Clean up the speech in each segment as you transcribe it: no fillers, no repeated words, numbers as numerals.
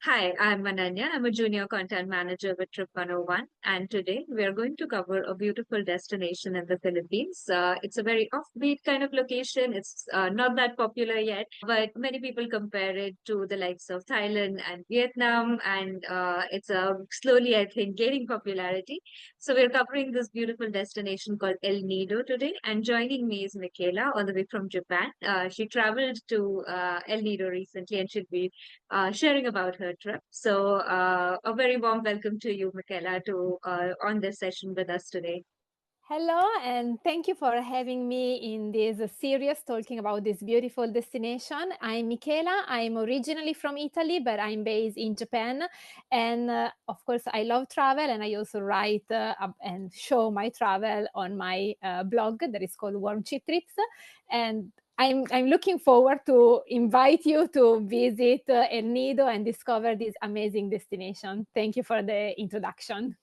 Hi, I'm Ananya. I'm a junior content manager with Trip 101, and today we are going to cover a beautiful destination in the Philippines. It's a very offbeat kind of location. It's not that popular yet, but many people compare it to the likes of Thailand and Vietnam, and it's slowly, I think, gaining popularity. So we're covering this beautiful destination called El Nido today, and joining me is Michela, all the way from Japan. She traveled to El Nido recently, and she'll be sharing about her trip. So, a very warm welcome to you, Michaela, to on this session with us today. Hello, and thank you for having me in this series talking about this beautiful destination. I'm Michela. I'm originally from Italy, but I'm based in Japan. And of course, I love travel, and I also write and show my travel on my blog that is called Warm Cheap Trips. And I'm looking forward to invite you to visit El Nido and discover this amazing destination. Thank you for the introduction.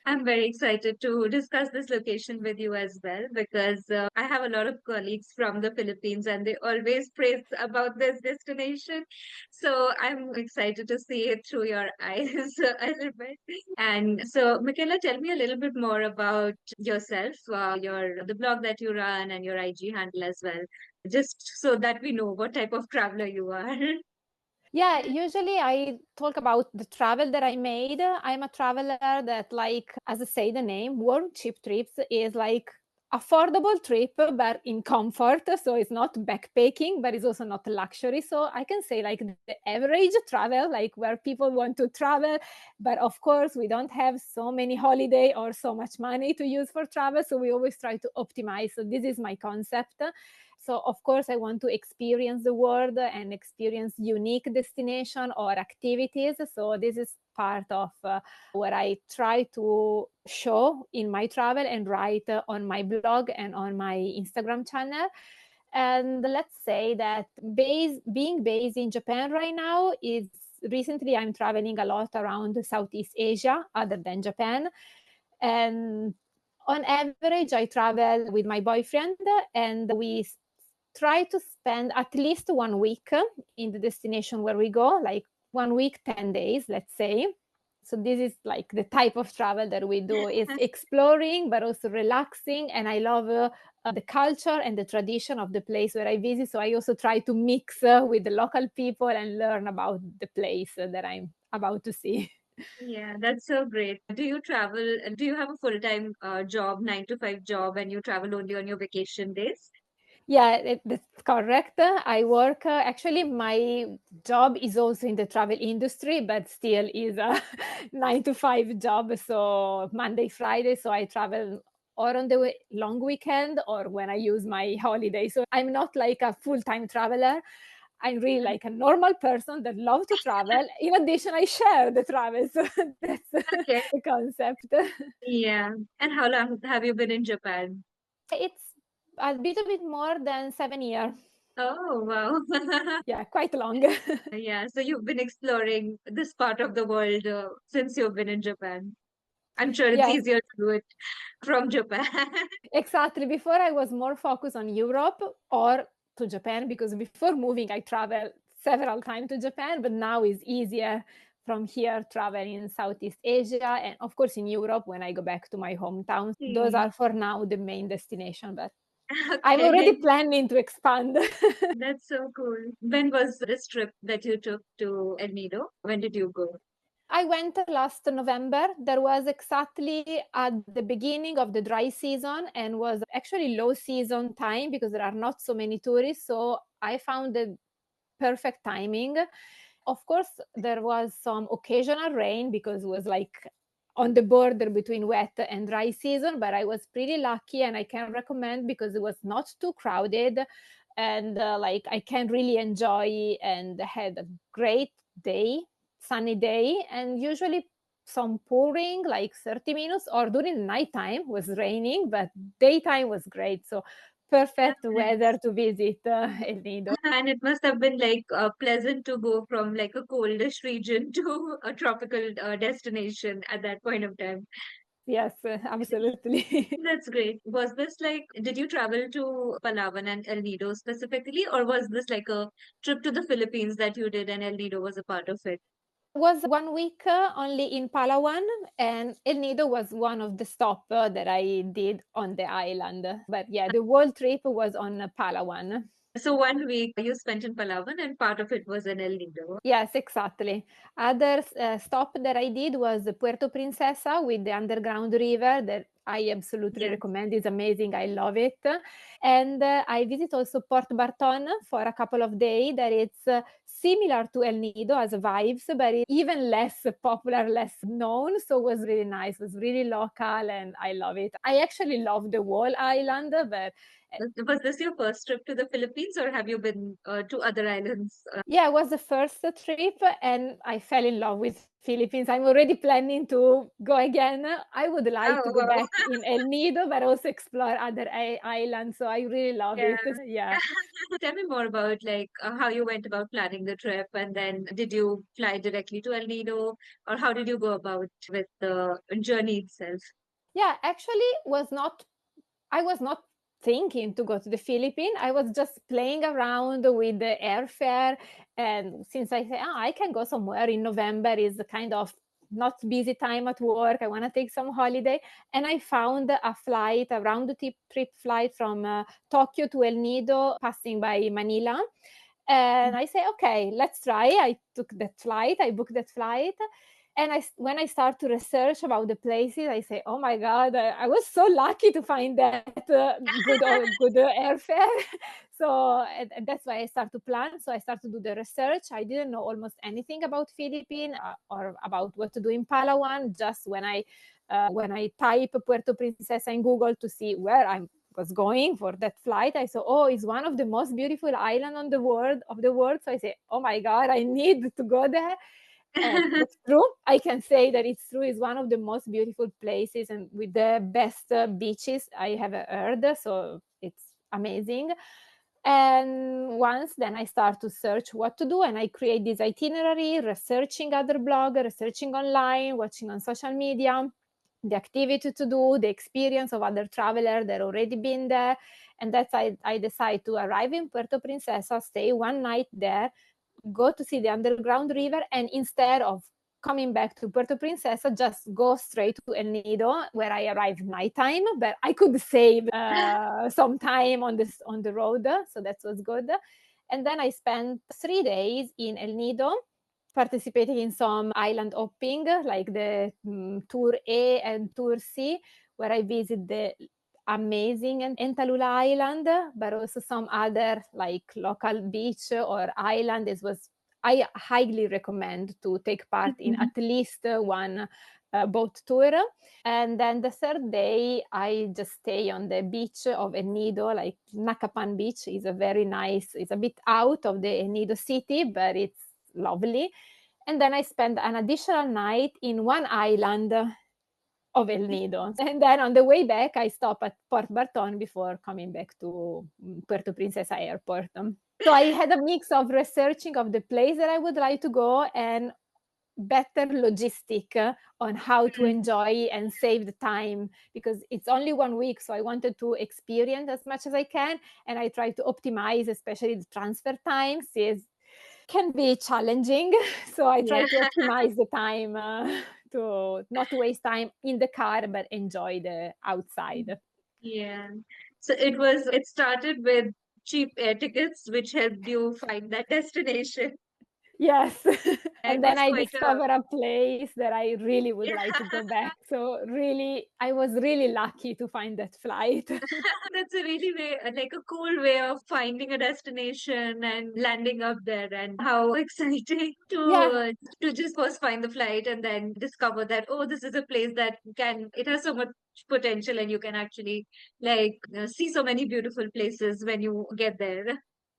I'm very excited to discuss this location with you as well because I have a lot of colleagues from the Philippines and they always praise about this destination. So I'm excited to see it through your eyes a little bit. And so, Michaela, tell me a little bit more about yourself, your the blog that you run and your IG handle as well, just so that we know what type of traveler you are. Yeah, usually I talk about the travel that I made. I'm a traveler that, like, as I say, the name, World Cheap Trips is like affordable trip, but in comfort. So it's not backpacking, but it's also not luxury. So I can say like the average travel, like where people want to travel. But of course, we don't have so many holiday or so much money to use for travel. So we always try to optimize. So this is my concept. So of course, I want to experience the world and experience unique destination or activities. So this is part of what I try to show in my travel and write on my blog and on my Instagram channel. And let's say that being based in Japan right now is recently I'm traveling a lot around Southeast Asia other than Japan. And on average, I travel with my boyfriend and we try to spend at least 1 week in the destination where we go, like 1 week, 10 days, let's say. So this is like the type of travel that we do is exploring, but also relaxing. And I love the culture and the tradition of the place where I visit. So I also try to mix with the local people and learn about the place that I'm about to see. Yeah, that's so great. Do you travel? Do you have a full-time job, 9 to 5 job, and you travel only on your vacation days? Yeah, that's correct. I work, actually, my job is also in the travel industry, but still is a 9 to 5 job. So Monday, Friday. So I travel or on the long weekend or when I use my holiday. So I'm not like a full time traveler. I'm really like a normal person that loves to travel. In addition, I share the travel. So that's Okay. the concept. Yeah. And how long have you been in Japan? It's a little bit more than 7 years. Oh, wow. Yeah, quite long. Yeah. So you've been exploring this part of the world since you've been in Japan. I'm sure it's Yes, easier to do it from Japan. exactly. Before I was more focused on Europe or to Japan because before moving I traveled several times to Japan, but now it's easier from here traveling in Southeast Asia and of course in Europe when I go back to my hometown. Those Hmm. are for now the main destination, but I'm already Okay. planning to expand. That's so cool. When was this trip that you took to El Nido? When did you go? I went last November. There was exactly at the beginning of the dry season and was actually low season time because there are not so many tourists. So I found the perfect timing. Of course, there was some occasional rain because it was like on the border between wet and dry season, but I was pretty lucky and I can recommend because it was not too crowded and like I can really enjoy and had a great day, sunny day, and usually some pouring like 30 minutes or during nighttime was raining, but daytime was great. So perfect weather Nice. to visit El Nido. And it must have been like pleasant to go from like a coldish region to a tropical destination at that point of time. Yes, absolutely. That's great. Was this like, did you travel to Palawan and El Nido specifically, or was this like a trip to the Philippines that you did and El Nido was a part of it? Was 1 week only in Palawan, and El Nido was one of the stop that I did on the island. But yeah, the whole trip was on Palawan. So 1 week you spent in Palawan and part of it was in El Nido. Yes, exactly. Other stop that I did was Puerto Princesa with the underground river that I absolutely Yes. recommend. It's amazing. I love it. And I visit also Port Barton for a couple of days. That it's similar to El Nido as vibes, but even less popular, less known. So it was really nice. It was really local, and I love it. I actually love the whole island, but Was this your first trip to the Philippines or have you been to other islands? yeah, it was the first trip and I fell in love with Philippines. I'm already planning to go again. I would like to Oh, go wow. back in El Nido, but also explore other islands. So I really love Yeah. it. Yeah. Tell me more about like how you went about planning the trip and then did you fly directly to El Nido or how did you go about with the journey itself? Yeah, actually was not I was not thinking to go to the Philippines. I was just playing around with the airfare. And since I say, I can go somewhere in November, is a kind of not busy time at work. I want to take some holiday. And I found a flight, a round trip flight from Tokyo to El Nido, passing by Manila. And I say, okay, let's try. I took that flight, I booked that flight. And when I start to research about the places, I say, oh my God, I was so lucky to find that good airfare. So and that's why I start to plan. So I start to do the research. I didn't know almost anything about Philippines or about what to do in Palawan. Just when I type Puerto Princesa in Google to see where I was going for that flight, I saw, oh, it's one of the most beautiful island on the world. So I say, oh my God, I need to go there. And that's true. I can say that it's true. It's one of the most beautiful places and with the best beaches I have heard. So it's amazing. And once then I start to search what to do and I create this itinerary, researching other blog, researching online, watching on social media, the activity to do, the experience of other travelers that already been there. And that's I decide to arrive in Puerto Princesa, stay one night there, go to see the underground river, and instead of coming back to Puerto Princesa, just go straight to El Nido, where I arrived nighttime. But I could save some time on the road, so that was good. And then I spent 3 days in El Nido, participating in some island hopping, like the Tour A and Tour C, where I visit the amazing and Entalula Island, but also some other like local beach or island. This was I highly recommend to take part in at least one boat tour. And then the third day, I just stay on the beach of El Nido, like Nacpan Beach is a very nice. It's a bit out of the El Nido city, but it's lovely. And then I spend an additional night in one island of El Nido. And then on the way back, I stop at Port Barton before coming back to Puerto Princesa Airport. So I had a mix of researching of the place that I would like to go and better logistic on how to enjoy and save the time because it's only 1 week. So I wanted to experience as much as I can. And I try to optimize, especially the transfer times is can be challenging. So I try Yeah. to optimize the time to not waste time in the car, but enjoy the outside. Yeah. So it started with cheap air tickets, which helped you find that destination. Yes. It And then was I quite a, discover a place that I really would yeah. like to go back. So really, I was really lucky to find that flight. That's a really like a cool way of finding a destination and landing up there. And how exciting Yeah, to just first find the flight and then discover that oh, this is a place that it has so much potential and you can actually like see so many beautiful places when you get there.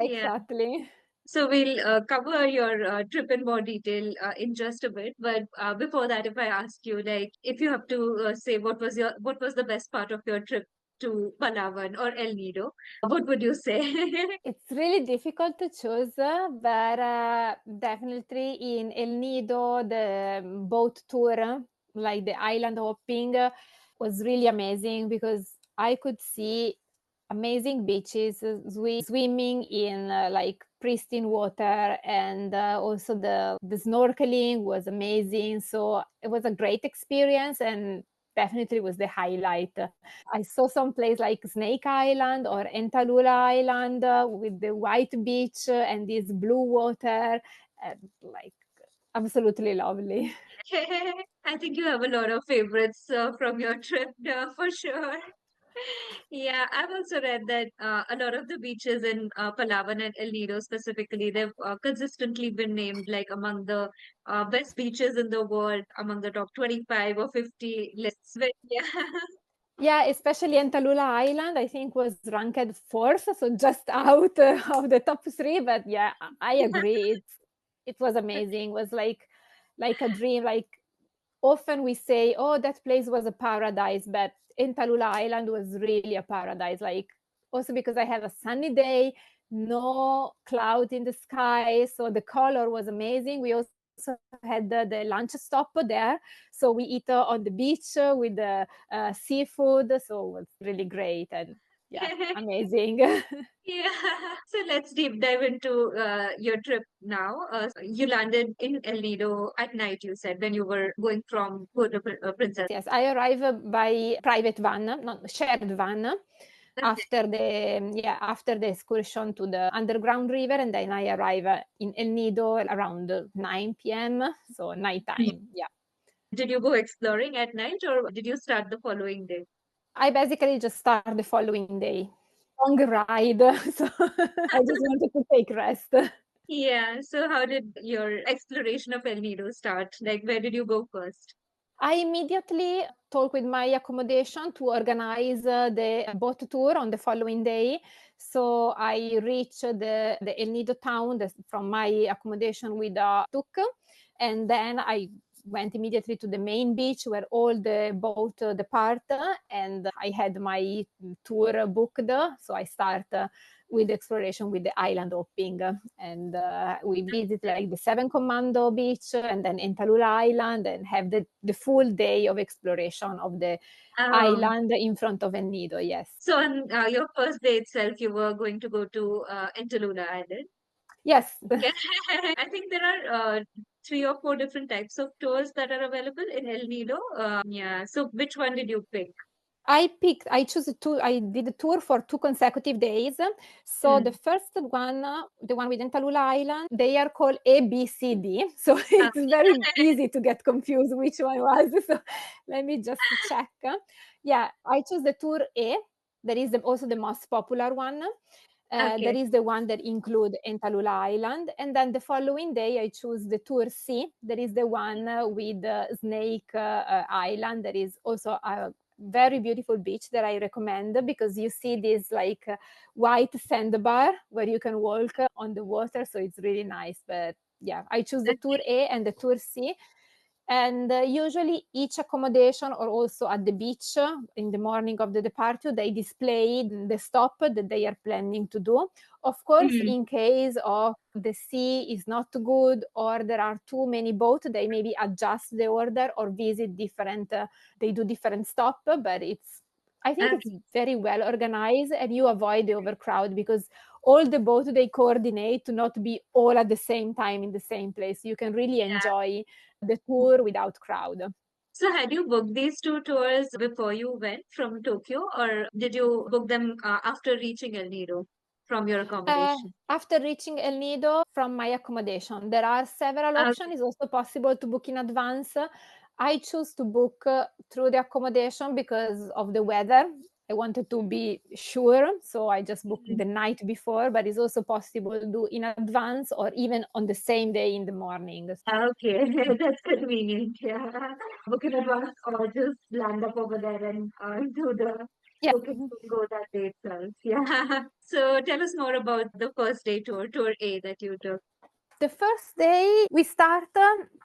Yeah. exactly. So we'll cover your trip in more detail in just a bit. But before that, if I ask you, like, if you have to say what was the best part of your trip to Palawan or El Nido, what would you say? It's really difficult to choose, but definitely in El Nido, the boat tour like the island hopping was really amazing because I could see amazing beaches, swimming in like pristine water, and also the snorkeling was amazing. So it was a great experience, and definitely was the highlight. I saw some place like Snake Island or Entalula Island with the white beach and this blue water, and like absolutely lovely. I think you have a lot of favorites from your trip, for sure. Yeah, I've also read that a lot of the beaches in Palawan and El Nido specifically, they've consistently been named like among the best beaches in the world, among the top 25 or 50 lists. But yeah. Yeah, especially Entalula Island, I think was ranked fourth, so just out of the top three. But yeah, I agree. It was amazing. It was like a dream. Like often we say, oh, that place was a paradise, but Entalula Island was really a paradise. Like also because I had a sunny day, no cloud in the sky, so the color was amazing. We also had the lunch stop there, so we eat on the beach with the seafood, so it was really great and yeah, amazing. Yeah. So let's deep dive into your trip now. You landed in El Nido at night, you said, when you were going from Puerto Princesa. Yes, I arrived by private van, not shared van, Okay. after the excursion to the underground river, and then I arrive in El Nido around 9 p.m. So nighttime. Yeah, Did you go exploring at night or did you start the following day? I basically just start the following day. Long ride, so I just wanted to take rest. Yeah. So how did your exploration of El Nido start? Like, where did you go first? I immediately talked with my accommodation to organize the boat tour on the following day. So I reached the El Nido town from my accommodation with a tuk, and then I went immediately to the main beach where all the boat depart, and I had my tour booked. So I start with exploration with the island hopping, and we visit like the Seven Commando beach and then Entalula Island, and have the full day of exploration of the Oh, island in front of El Nido. Yes, so on your first day itself, you were going to go to Entalula Island. yes. Okay. I think there are three or four different types of tours that are available in El Nido. Yeah. So which one did you pick? I chose I did a tour for 2 consecutive days. So the Hmm. first one, the one with Entalula Island, they are called A, B, C, D. So Uh, it's very easy to get confused which one was. So let me just check. Yeah, I chose the tour A. That is also the most popular one. That okay. is the one that include Entalula Island. And then the following day, I choose the tour C. That is the one with Snake Island. That is also a very beautiful beach that I recommend because you see this like white sandbar where you can walk on the water. So it's really nice. But yeah, I choose the tour A and the tour C. And usually each accommodation or also at the beach in the morning of the departure, they display the stop that they are planning to do. Of course, Hmm. in case of the sea is not good or there are too many boats, they maybe adjust the order or visit different, they do different stop, but I think it's Okay. very well organized and you avoid the overcrowd because all the boats they coordinate to not be all at the same time in the same place. You can really enjoy the tour without crowd. So had you booked these two tours before you went from Tokyo, or did you book them after reaching El Nido from your accommodation? After reaching El Nido from my accommodation, there are several options. Okay. It's also possible to book in advance. I choose to book through the accommodation because of the weather. I wanted to be sure, so I just booked Mhm. the night before, but it's also possible to do in advance or even on the same day in the morning. Okay, that's convenient. Yeah. Book in advance or just land up over there and do the Yeah. booking to go that day itself. Yeah. So tell us more about the first day tour, tour A that you took. The first day we start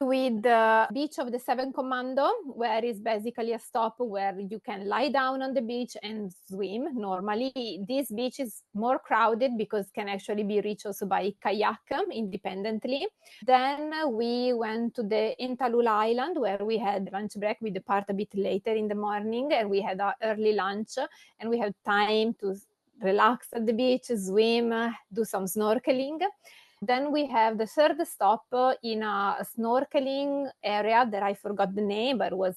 with the beach of the Seven Commando, where is basically a stop where you can lie down on the beach and swim. Normally, this beach is more crowded because can actually be reached also by kayak independently. Then we went to the Intalula Island where we had lunch break. We depart a bit later in the morning and we had our early lunch and we had time to relax at the beach, swim, do some snorkeling. Then we have the third stop in a snorkeling area that I forgot the name, but was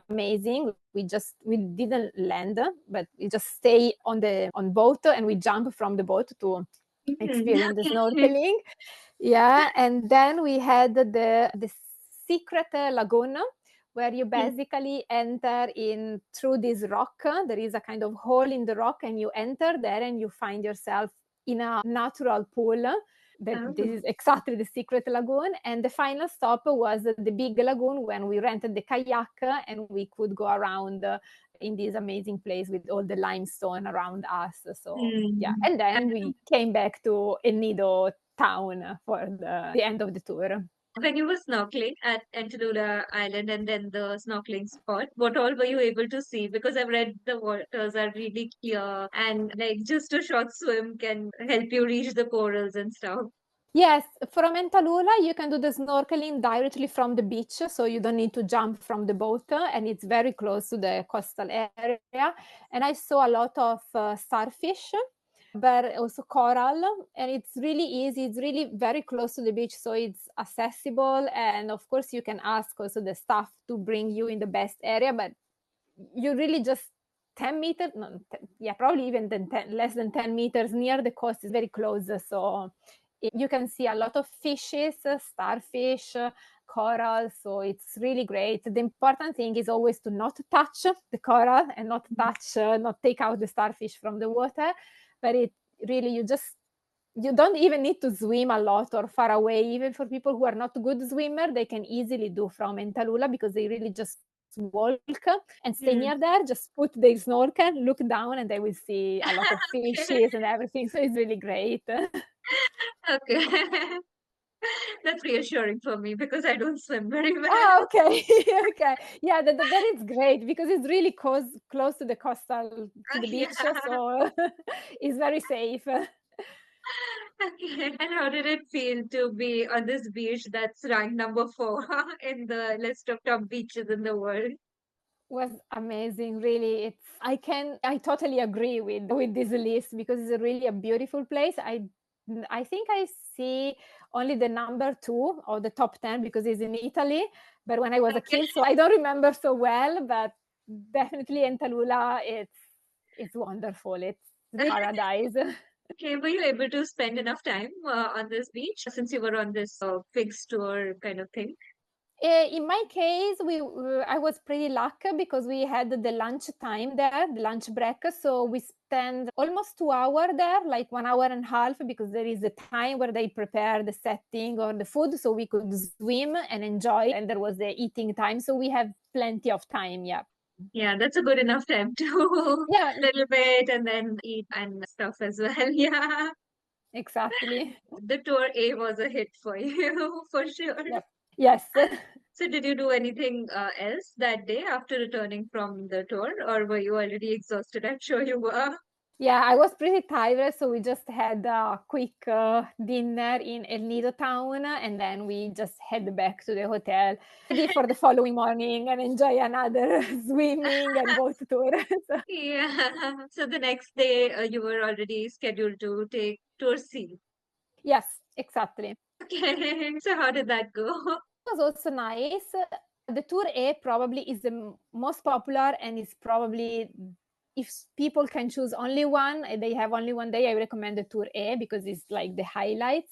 amazing. We didn't land, but we just stay on boat and we jump from the boat to experience the snorkeling. Yeah, and then we had the secret lagoon where you basically enter in through this rock. There is a kind of hole in the rock and you enter there and you find yourself in a natural pool. This is exactly the secret lagoon. And the final stop was the big lagoon when we rented the kayak and we could go around in this amazing place with all the limestone around us. So yeah, and then we came back to El Nido town for the end of the tour. When you were snorkeling at Antalula Island and then the snorkeling spot, what all were you able to see? Because I've read the waters are really clear and like just a short swim can help you reach the corals and stuff. Yes, from Entalula, you can do the snorkeling directly from the beach, so you don't need to jump from the boat, and it's very close to the coastal area. And I saw a lot of starfish, but also coral, and it's really easy. It's really very close to the beach, so it's accessible. And of course, you can ask also the staff to bring you in the best area, but you really just 10 meters, no, yeah, probably even less than 10 meters near the coast is very close. So you can see a lot of fishes, starfish, coral. So it's really great. The important thing is always to not touch the coral and not take out the starfish from the water. But it really, you don't even need to swim a lot or far away. Even for people who are not good swimmer, they can easily do from Entalula because they really just walk and stay near there, just put their snorkel, look down, and they will see a lot of fishes and everything. So it's really great. Okay. That's reassuring for me because I don't swim very well. Oh, okay. Okay. Yeah, that is great because it's really close to the coastal, to the Yeah. beach. So it's very safe. Okay. And how did it feel to be on this beach that's ranked number 4 in the list of top beaches in the world? Was amazing, really. I totally agree with this list because it's really a beautiful place. I think I see only the number 2 or the top 10 because it's in Italy, but when I was a Okay. kid, so I don't remember so well, but definitely Entalula, it's wonderful. It's really paradise. Okay, were you able to spend enough time on this beach since you were on this fixed tour kind of thing? In my case, I was pretty lucky because we had the lunch time there, the lunch break. So we spent almost 2 hours there, like 1 hour and a half, because there is a time where they prepare the setting or the food, so we could swim and enjoy. And there was the eating time, so we have plenty of time. Yeah, Yeah, that's a good enough time to yeah, little bit and then eat and stuff as well. Yeah, exactly. the tour A was a hit for you for sure. Yep. Yes. So, did you do anything else that day after returning from the tour, or were you already exhausted? I'm sure you were. Yeah, I was pretty tired, so we just had a quick dinner in El Nido town, and then we just head back to the hotel, ready for the following morning and enjoy another swimming and boat tour. So, Yeah. So the next day, you were already scheduled to take tour C. yes, exactly. Okay. So how did that go? Was also nice. The tour A probably is the most popular and is probably if people can choose only one, they have only one day, I recommend the tour A because it's like the highlights.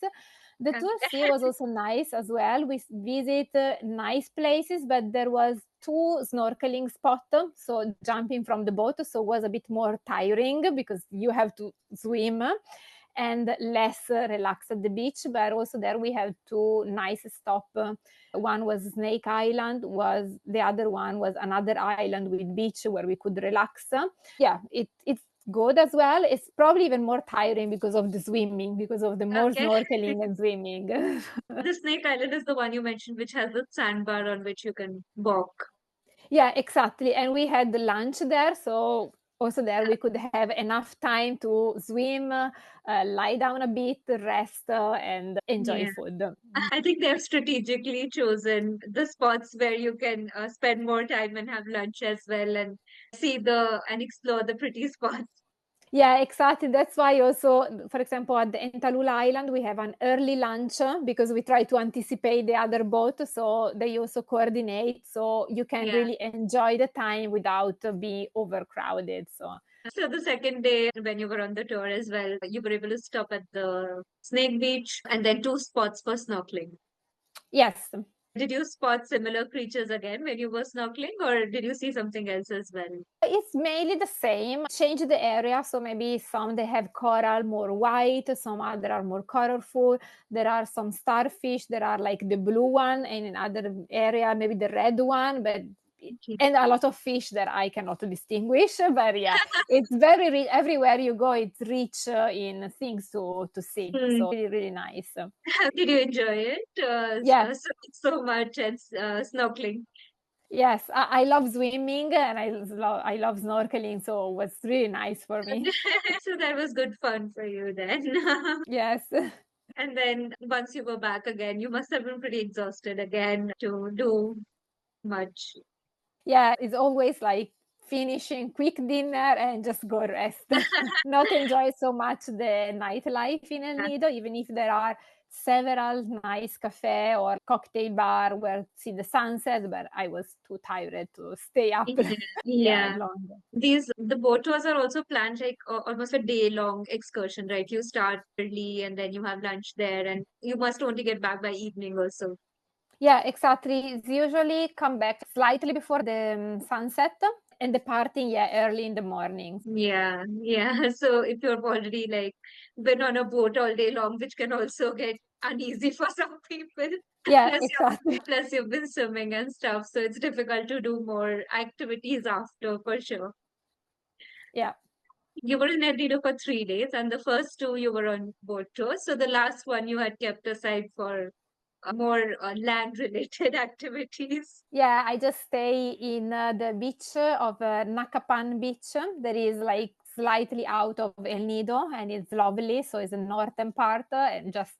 The tour C was also nice as well. We visit nice places, but there was 2 snorkeling spots, so jumping from the boat, so it was a bit more tiring because you have to swim and less relaxed at the beach. But also there we have 2 nice stop. One was Snake Island, was the other one was another island with beach where we could relax. Yeah, it's good as well. It's probably even more tiring because of the swimming, because of the more Okay. snorkeling and swimming. The Snake Island is the one you mentioned, which has the sandbar on which you can walk. Yeah, exactly. And we had the lunch there, so also there we could have enough time to swim, lie down a bit, rest, and enjoy Yeah. food. I think they have strategically chosen the spots where you can spend more time and have lunch as well and see the and explore the pretty spots. Yeah, exactly. That's why also, for example, at the Entalula Island, we have an early lunch because we try to anticipate the other boat. So they also coordinate. So you can Yeah. really enjoy the time without be overcrowded. So, So the second day, when you were on the tour as well, you were able to stop at the Snake Beach and then two spots for snorkeling. yes, Did you spot similar creatures again when you were snorkeling, or did you see something else as well? it's mainly the same. Change the area. So maybe some they have coral more white, some other are more colorful. There are some starfish. There are like the blue one, and in other area maybe the red one, but Okay. and a lot of fish that I cannot distinguish. But yeah, it's very everywhere you go. It's rich in things to see. Hmm. So really nice. Did you enjoy it Yeah. so much and snorkeling? Yes, I love swimming and I love snorkeling, so it was really nice for me. So that was good fun for you then. Yes. And then once you were back again, you must have been pretty exhausted again to do much. Yeah, it's always like finishing quick dinner and just go rest. Not enjoy so much the nightlife in El Yeah. Nido, even if there are several nice cafe or cocktail bar where see the sunset, but I was too tired to stay up. Yeah. Yeah, Yeah. longer. The boat tours are also planned like almost a day long excursion, right? You start early and then you have lunch there, and you must only get back by evening also. Yeah, exactly. It's usually come back slightly before the sunset and departing, yeah, early in the morning. Yeah, yeah. So if you've already like been on a boat all day long, which can also get uneasy for some people, Yeah, plus exactly. plus you've been swimming and stuff, so it's difficult to do more activities after for sure. Yeah. You were in Nido for 3 days, and the first two you were on boat tours. So the last one you had kept aside for more land-related activities. Yeah, I just stay in the beach of Nacpan Beach. That is like slightly out of El Nido and it's lovely. So it's the northern part and just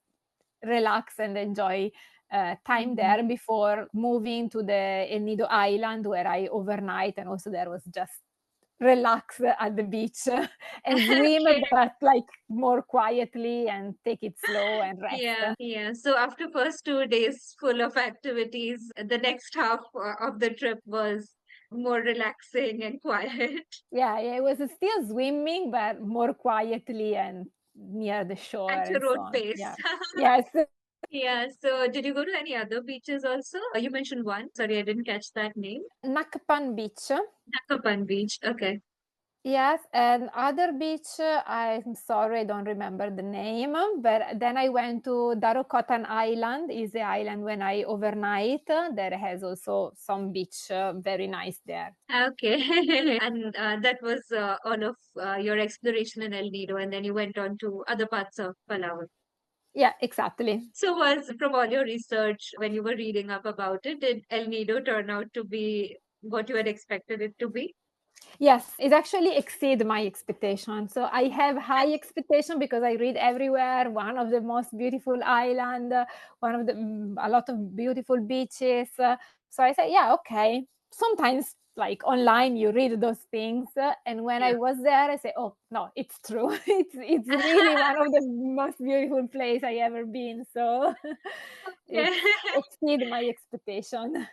relax and enjoy time Mhm. there before moving to the El Nido Island where I overnight and also there was just relax at the beach and swim, Okay. but like more quietly and take it slow and Yeah, rest. yeah. So after first 2 days full of activities, the next half of the trip was more relaxing and quiet Yeah, yeah, it was still swimming, but more quietly and near the shore at and your so own on. pace. Yeah. Yes. Yeah. So did you go to any other beaches also? You mentioned one. Sorry, I didn't catch that name. Nacpan Beach. Nacpan Beach. Okay. Yes, and other beach, I'm sorry, I don't remember the name, but then I went to Darokotan Island, is the island when I overnight. There has also some beach, very nice there. Okay. And that was all of your exploration in El Nido, and then you went on to other parts of Palawan. Yeah, exactly. So was from all your research when you were reading up about it, did El Nido turn out to be what you had expected it to be? Yes, it actually exceed my expectation. So I have high expectation because I read everywhere. One of the most beautiful island, one of the a lot of beautiful beaches. So I said, yeah, okay. Sometimes like online you read those things, and when Yeah. I was there, I say, oh no, it's true. It's really one of the most beautiful place I ever been. So Okay. it's exceed my expectation.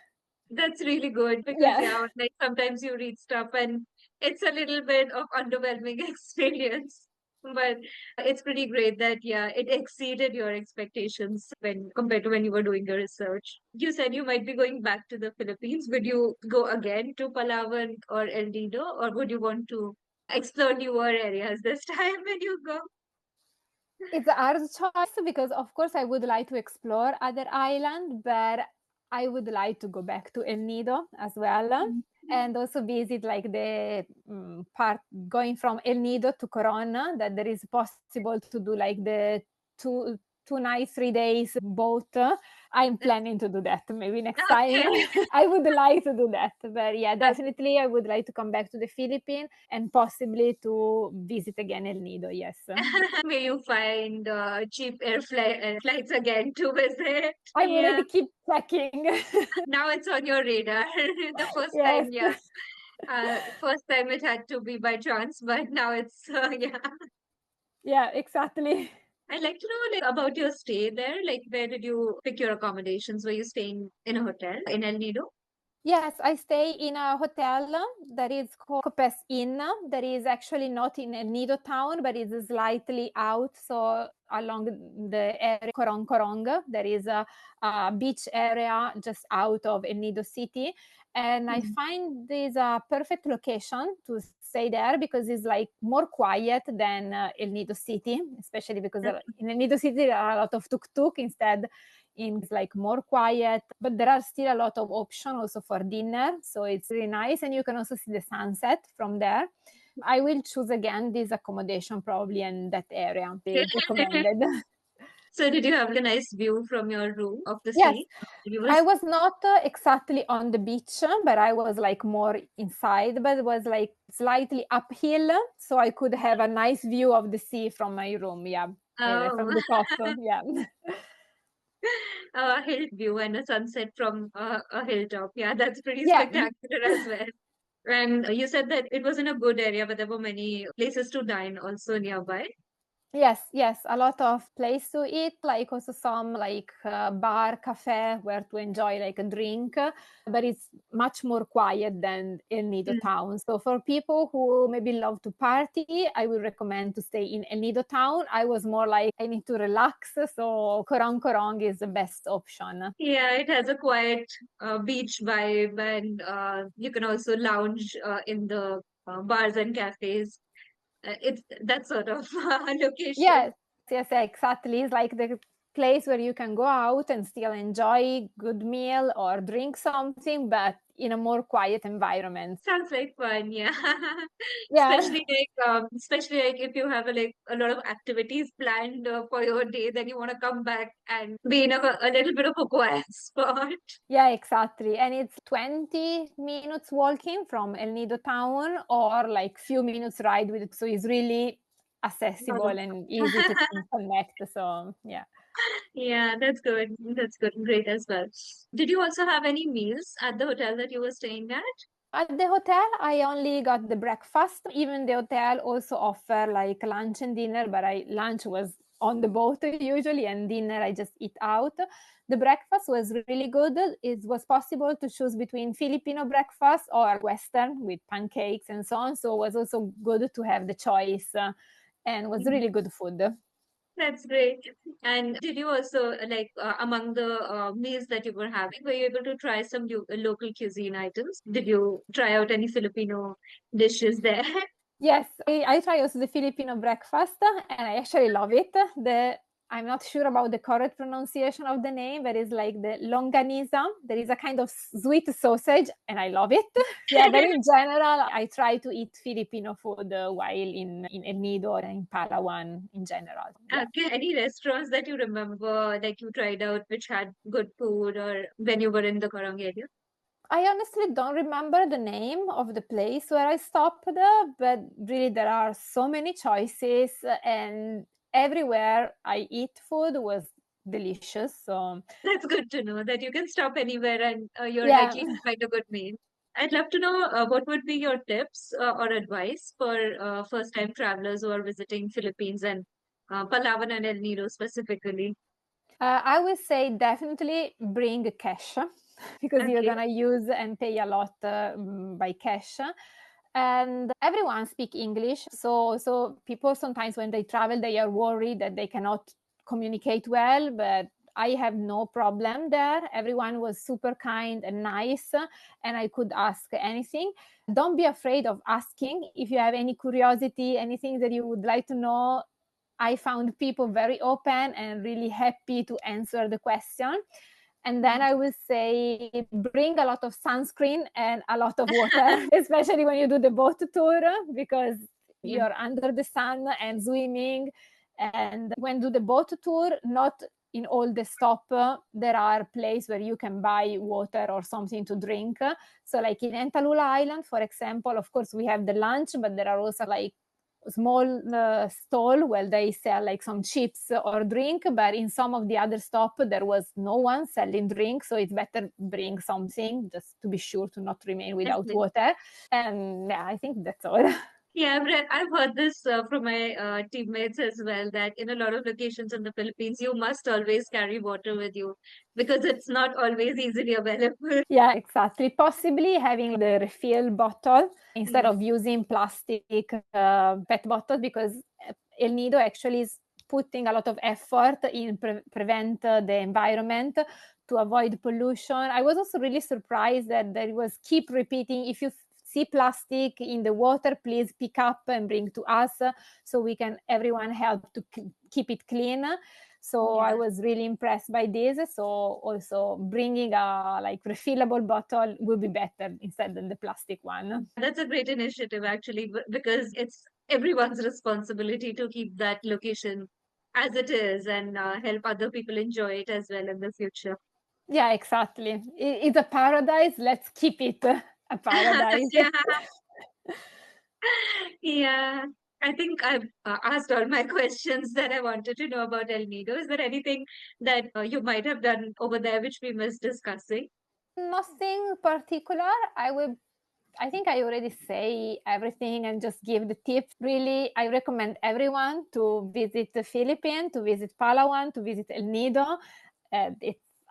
That's really good because Yeah. yeah, like sometimes you read stuff and it's a little bit of underwhelming experience. But it's pretty great that yeah, it exceeded your expectations when compared to when you were doing your research. You said you might be going back to the Philippines. Would you go again to Palawan or El Nido, or would you want to explore newer areas this time when you go? It's a hard choice because, of course, I would like to explore other island, but I would like to go back to El Nido as well. and also visit like the part going from El Nido to Corona, that there is possible to do like the two nights, 3 days boat. I'm planning to do that maybe next time. Okay. I would like to do that, but yeah, definitely I would like to come back to the Philippines and possibly to visit again El Nido. Yes. May you find cheap flights again to visit. I'm Yeah. already keep checking. Now it's on your radar. The first Yes. time, yeah. First time it had to be by chance, but now it's yeah. Yeah, exactly. I'd like to know like about your stay there. Like, where did you pick your accommodations? Were you staying in a hotel in El Nido? Yes, I stay in a hotel that is called Copes Inn. That is actually not in El Nido town, but it's slightly out. So along the area Korong Korong, there is a beach area just out of El Nido city. And I Mm. find this a perfect location to stay there because it's like more quiet than El Nido city, especially because in El Nido city there are a lot of tuk-tuk. Instead, in it's like more quiet, but there are still a lot of options also for dinner, so it's really nice, and you can also see the sunset from there. I will choose again this accommodation probably in that area. They Okay. recommended. So did you have a nice view from your room of the Yes, sea? You I was was not exactly on the beach, but I was like more inside, but it was like slightly uphill, so I could have a nice view of the sea from my room. Yeah, oh, from the top. Yeah. a hill view and a sunset from a hilltop. Yeah, that's pretty Yeah. spectacular as well. And you said that it was in a good area, but there were many places to dine also nearby. Yes, yes, a lot of place to eat, like also some like bar, cafe where to enjoy like a drink, but it's much more quiet than El Nido Mm. town. So for people who maybe love to party, I would recommend to stay in El Nido town. I was more like I need to relax, so Korong Korong is the best option. Yeah, it has a quiet beach vibe, and you can also lounge in the bars and cafes. It's that sort of location. Yes, yes, exactly. It's like the place where you can go out and still enjoy good meal or drink something, but in a more quiet environment. Sounds like fun, yeah. Yeah. Especially like if you have a lot of activities planned for your day, then you want to come back and be in a little bit of a quiet spot. Yeah, exactly. And it's 20 minutes walking from El Nido town or like few minutes ride with it. So it's really accessible and easy to connect. So yeah. Yeah, that's good. That's good. Great as well. Did you also have any meals at the hotel that you were staying at? At the hotel, I only got the breakfast. Even the hotel also offer like lunch and dinner, but I lunch was on the boat usually, and dinner I just eat out. The breakfast was really good. It was possible to choose between Filipino breakfast or Western with pancakes and so on. So it was also good to have the choice, and was really good food. That's great. And did you also among the meals that you were having, were you able to try some local cuisine items? Did you try out any Filipino dishes there? Yes, I try also the Filipino breakfast, and I actually love it. I'm not sure about the correct pronunciation of the name, but it's like the longaniza. There is a kind of sweet sausage, and I love it. Yeah, but in general, I try to eat Filipino food while in El Nido or in Palawan in general. Yeah. Okay. Any restaurants that you remember, like you tried out, which had good food, or when you were in the Korong area? I honestly don't remember the name of the place where I stopped, but really there are so many choices, and everywhere I eat food was delicious. So That's good to know that you can stop anywhere and you're yeah, likely to find a good meal. I'd love to know what would be your tips or advice for first-time travelers who are visiting Philippines and Palawan and El Nido specifically. I would say definitely bring cash because you're Okay. gonna use and pay a lot by cash. And everyone speak English, so people sometimes when they travel they are worried that they cannot communicate well, but I have no problem there. Everyone was super kind and nice, and I could ask anything. Don't be afraid of asking if you have any curiosity, anything that you would like to know. I found people very open and really happy to answer the question. And then I would say bring a lot of sunscreen and a lot of water, especially when you do the boat tour, because you're under the sun and swimming. And when do the boat tour, not in all the stop, there are places where you can buy water or something to drink. So like in Entalula Island, for example, of course we have the lunch, but there are also like small stall where they sell like some chips or drink, but in some of the other stop there was no one selling drink, so it's better bring something just to be sure to not remain without water. And yeah, I think that's all. Yeah, I've heard this from my teammates as well, that in a lot of locations in the Philippines, you must always carry water with you because it's not always easily available. Yeah, exactly. Possibly having the refill bottle instead Yeah. of using plastic pet bottles, because El Nido actually is putting a lot of effort in prevent the environment to avoid pollution. I was also really surprised that there was keep repeating, if you see plastic in the water, please pick up and bring to us so we can everyone help to keep it clean. So I was really impressed by this. So also bringing a like refillable bottle will be better instead than the plastic one. That's a great initiative, actually, because it's everyone's responsibility to keep that location as it is and help other people enjoy it as well in the future. Yeah, exactly. It's a paradise. Let's keep it a paradise. Yeah. Yeah. I think I've asked all my questions that I wanted to know about El Nido. Is there anything that you might have done over there which we missed discussing? Nothing particular. I think I already say everything and just give the tips. Really, I recommend everyone to visit the Philippines, to visit Palawan, to visit El Nido.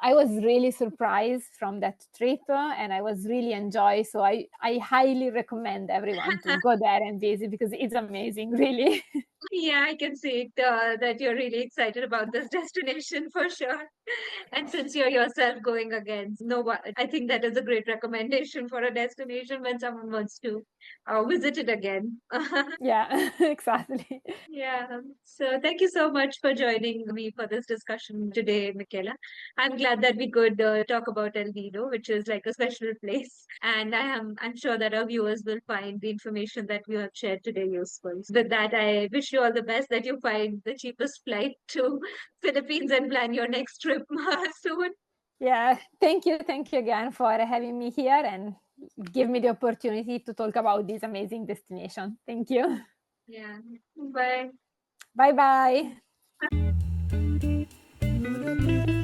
I was really surprised from that trip, and I was really enjoy. So I highly recommend everyone to go there and visit because it's amazing, really. Yeah, I can see it, that you're really excited about this destination for sure. And since you're yourself going again, no, I think that is a great recommendation for a destination when someone wants to visit it again. Yeah, exactly. Yeah. So thank you so much for joining me for this discussion today, Michela. I'm glad that we could talk about El Nido, which is like a special place. And I'm sure that our viewers will find the information that we have shared today useful. So with that, I wish you all the best, that you find the cheapest flight to Philippines and plan your next trip soon. Yeah, thank you again for having me here and give me the opportunity to talk about this amazing destination. Thank you. Yeah. Bye. Bye bye.